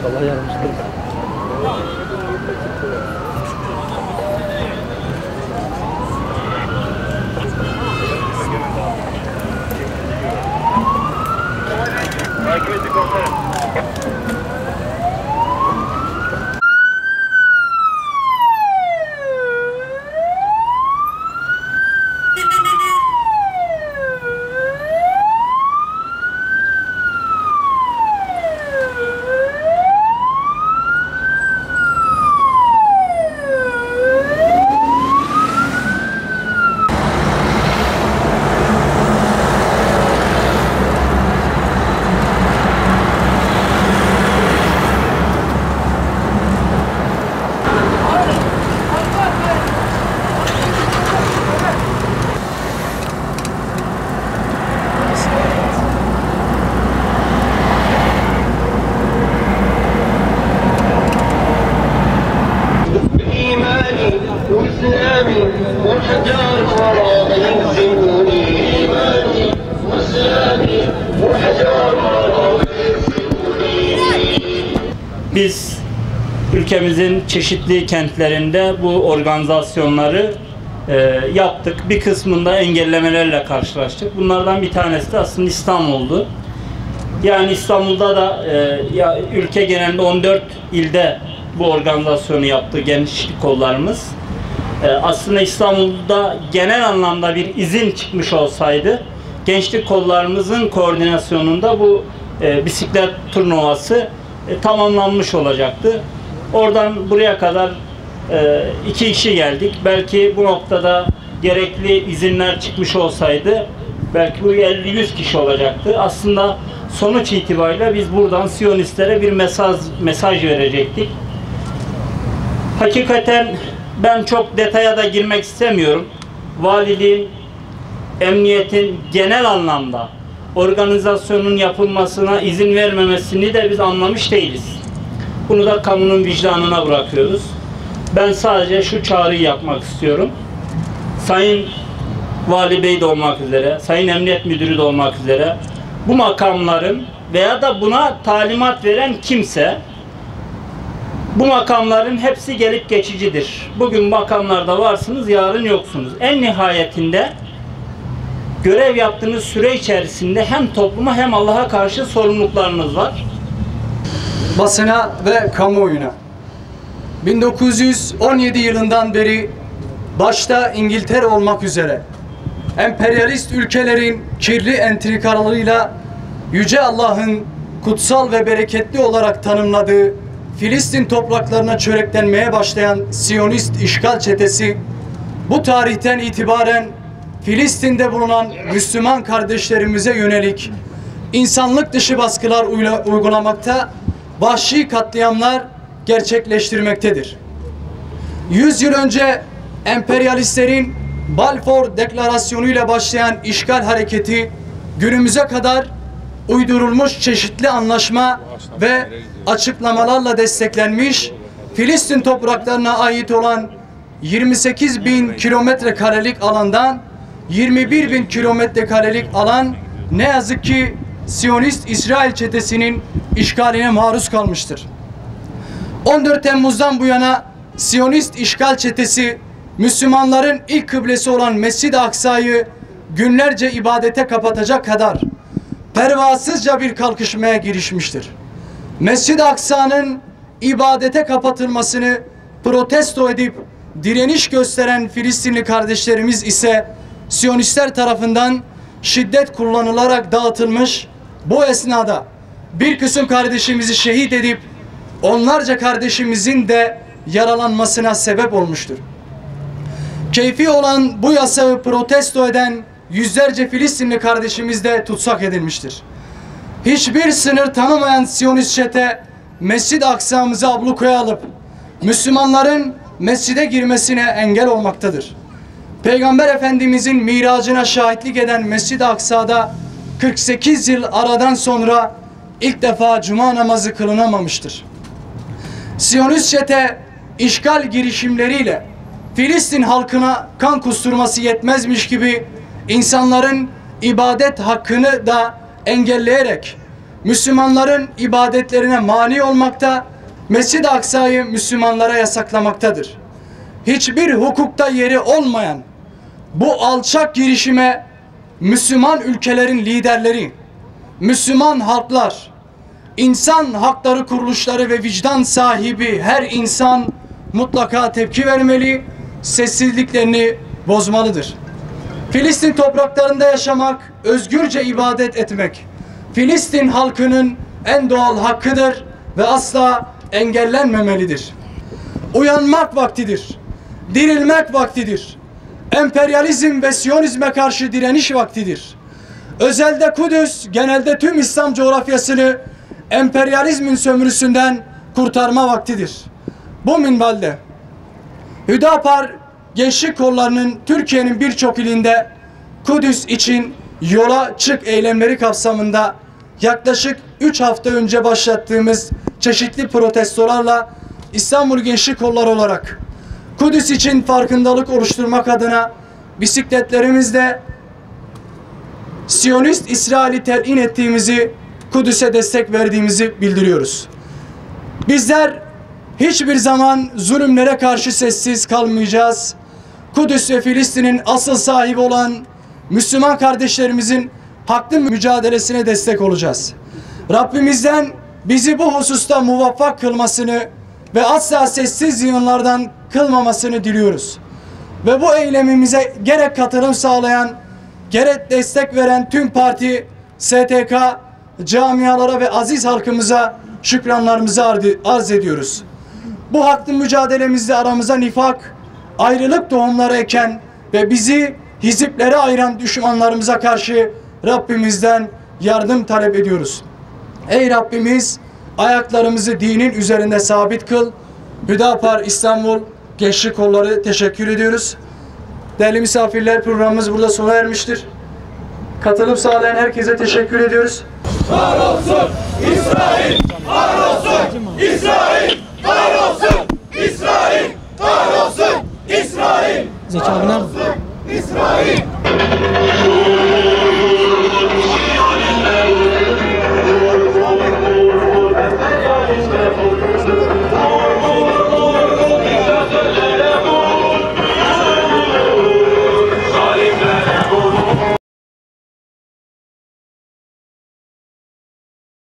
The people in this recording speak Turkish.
Allah yarmıştır. Biz ülkemizin çeşitli kentlerinde bu organizasyonları yaptık. Bir kısmında engellemelerle karşılaştık. Bunlardan bir tanesi de aslında İstanbul'du. Yani İstanbul'da da ülke genelinde 14 ilde bu organizasyonu yaptı gençlik kollarımız. Aslında İstanbul'da genel anlamda bir izin çıkmış olsaydı gençlik kollarımızın koordinasyonunda bu bisiklet turnuvası tamamlanmış olacaktı. Oradan buraya kadar 2 kişi geldik. Belki bu noktada gerekli izinler çıkmış olsaydı belki bu 50-100 kişi olacaktı. Aslında sonuç itibariyle biz buradan Siyonistlere bir mesaj verecektik. Hakikaten ben çok detaya da girmek istemiyorum. Valiliğin, emniyetin genel anlamda organizasyonun yapılmasına izin vermemesini de biz anlamış değiliz. Bunu da kamunun vicdanına bırakıyoruz. Ben sadece şu çağrıyı yapmak istiyorum. Sayın Vali Bey de olmak üzere, Sayın Emniyet Müdürü de olmak üzere bu makamların veya da buna talimat veren kimse, bu makamların hepsi gelip geçicidir. Bugün makamlarda varsınız, yarın yoksunuz. En nihayetinde görev yaptığınız süre içerisinde hem topluma hem Allah'a karşı sorumluluklarınız var. Basına ve kamuoyuna 1917 yılından beri başta İngiltere olmak üzere emperyalist ülkelerin kirli entrikalarıyla Yüce Allah'ın kutsal ve bereketli olarak tanımladığı Filistin topraklarına çöreklenmeye başlayan Siyonist işgal çetesi bu tarihten itibaren Filistin'de bulunan Müslüman kardeşlerimize yönelik insanlık dışı baskılar uygulamakta, vahşi katliamlar gerçekleştirmektedir. 100 yıl önce emperyalistlerin Balfour Deklarasyonu ile başlayan işgal hareketi günümüze kadar uydurulmuş çeşitli anlaşma ve açıklamalarla desteklenmiş, Filistin topraklarına ait olan 28.000 kilometre karelik alandan 21.000 kilometre karelik alan ne yazık ki Siyonist İsrail çetesinin işgaline maruz kalmıştır. 14 Temmuz'dan bu yana Siyonist işgal çetesi Müslümanların ilk kıblesi olan Mescid-i Aksa'yı günlerce ibadete kapatacak kadar pervasızca bir kalkışmaya girişmiştir. Mescid-i Aksa'nın ibadete kapatılmasını protesto edip direniş gösteren Filistinli kardeşlerimiz ise Siyonistler tarafından şiddet kullanılarak dağıtılmış. Bu esnada bir kısım kardeşimizi şehit edip onlarca kardeşimizin de yaralanmasına sebep olmuştur. Keyfi olan bu yasağı protesto eden yüzlerce Filistinli kardeşimiz de tutsak edilmiştir. Hiçbir sınır tanımayan Siyonist çete Mescid-i Aksa'mızı ablukaya alıp Müslümanların mescide girmesine engel olmaktadır. Peygamber Efendimizin miracına şahitlik eden Mescid-i Aksa'da 48 yıl aradan sonra ilk defa cuma namazı kılınamamıştır. Siyonist çete işgal girişimleriyle Filistin halkına kan kusturması yetmezmiş gibi insanların ibadet hakkını da engelleyerek Müslümanların ibadetlerine mani olmakta, Mescid-i Aksa'yı Müslümanlara yasaklamaktadır. Hiçbir hukukta yeri olmayan bu alçak girişime Müslüman ülkelerin liderleri, Müslüman halklar, insan hakları kuruluşları ve vicdan sahibi her insan mutlaka tepki vermeli, sessizliklerini bozmalıdır. Filistin topraklarında yaşamak, özgürce ibadet etmek, Filistin halkının en doğal hakkıdır ve asla engellenmemelidir. Uyanmak vaktidir, dirilmek vaktidir. Emperyalizm ve Siyonizme karşı direniş vaktidir. Özelde Kudüs, genelde tüm İslam coğrafyasını emperyalizmin sömürüsünden kurtarma vaktidir. Bu minvalde Hüdapar gençlik kollarının Türkiye'nin birçok ilinde Kudüs için yola çık eylemleri kapsamında yaklaşık 3 hafta önce başlattığımız çeşitli protestolarla İstanbul Gençlik Kolları olarak Kudüs için farkındalık oluşturmak adına bisikletlerimizle Siyonist İsrail'i telin ettiğimizi, Kudüs'e destek verdiğimizi bildiriyoruz. Bizler hiçbir zaman zulümlere karşı sessiz kalmayacağız. Kudüs ve Filistin'in asıl sahibi olan Müslüman kardeşlerimizin haklı mücadelesine destek olacağız. Rabbimizden bizi bu hususta muvaffak kılmasını ve asla sessiz yığınlardan kılmamasını diliyoruz. Ve bu eylemimize gerek katılım sağlayan, gerek destek veren tüm parti, STK, camialara ve aziz halkımıza şükranlarımızı arz ediyoruz. Bu haklı mücadelemizde aramıza nifak, ayrılık tohumları eken ve bizi hiziplere ayıran düşmanlarımıza karşı Rabbimizden yardım talep ediyoruz. Ey Rabbimiz, ayaklarımızı dinin üzerinde sabit kıl. Hüdapar İstanbul Gençlik Kolları teşekkür ediyoruz. Değerli misafirler, programımız burada sona ermiştir. Katılım sağlayan herkese teşekkür ediyoruz. Var olsun İsrail! Var olsun İsrail! Var olsun İsrail! Var olsun İsrail! Zeki abi nerede? İsrail!